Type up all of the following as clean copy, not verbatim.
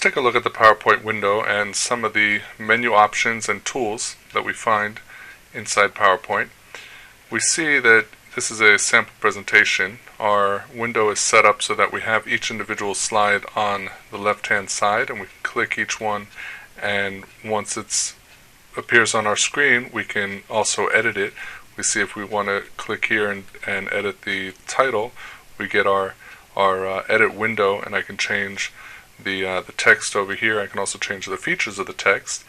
take a look at the PowerPoint window and some of the menu options and tools that we find inside PowerPoint. We see that this is a sample presentation. Our window is set up so that we have each individual slide on the left-hand side, and we can click each one, and once it appears on our screen, we can also edit it. We see if we want to click here and edit the title, we get our edit window, and I can change the text over here. I can also change the features of the text,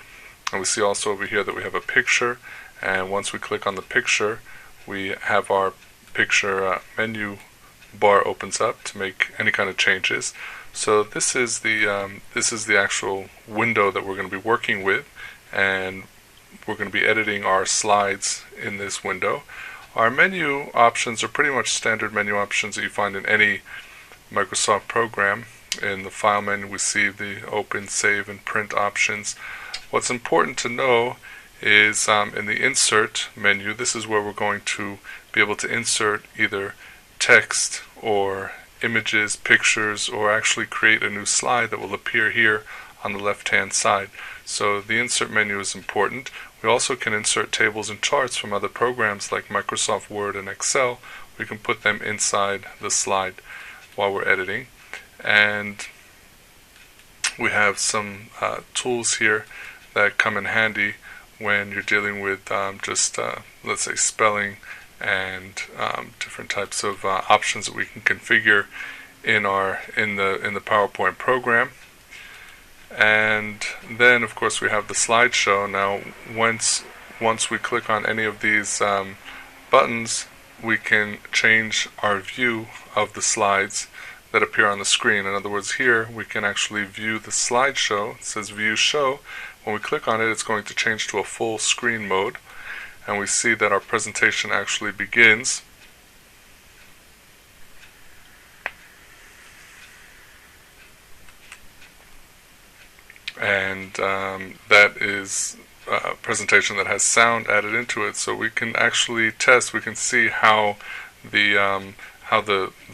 and we see also over here that we have a picture, and once we click on the picture, we have our picture menu bar opens up to make any kind of changes. So this is the actual window that we're going to be working with, and we're going to be editing our slides in this window. Our menu options are pretty much standard menu options that you find in any Microsoft program. In the file menu, we see the open, save, and print options. What's important to know is in the insert menu, this is where we're going to be able to insert either text or images, pictures, or actually create a new slide that will appear here on the left hand side. So the insert menu is important. We also can insert tables and charts from other programs like Microsoft Word and Excel. We can put them inside the slide while we're editing. And we have some tools here that come in handy when you're dealing with let's say spelling and different types of options that we can configure in the PowerPoint program. And then of course we have the slideshow. Now once we click on any of these buttons, we can change our view of the slides that appear on the screen. In other words, here we can actually view the slideshow. It says view show. When we click on it, it's going to change to a full screen mode, and we see that our presentation actually begins. And that is a presentation that has sound added into it, so we can actually test. We can see how the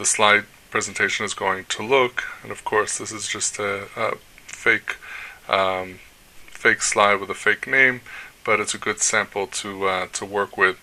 slide presentation is going to look. And of course, this is just a fake slide with a fake name, but it's a good sample to work with.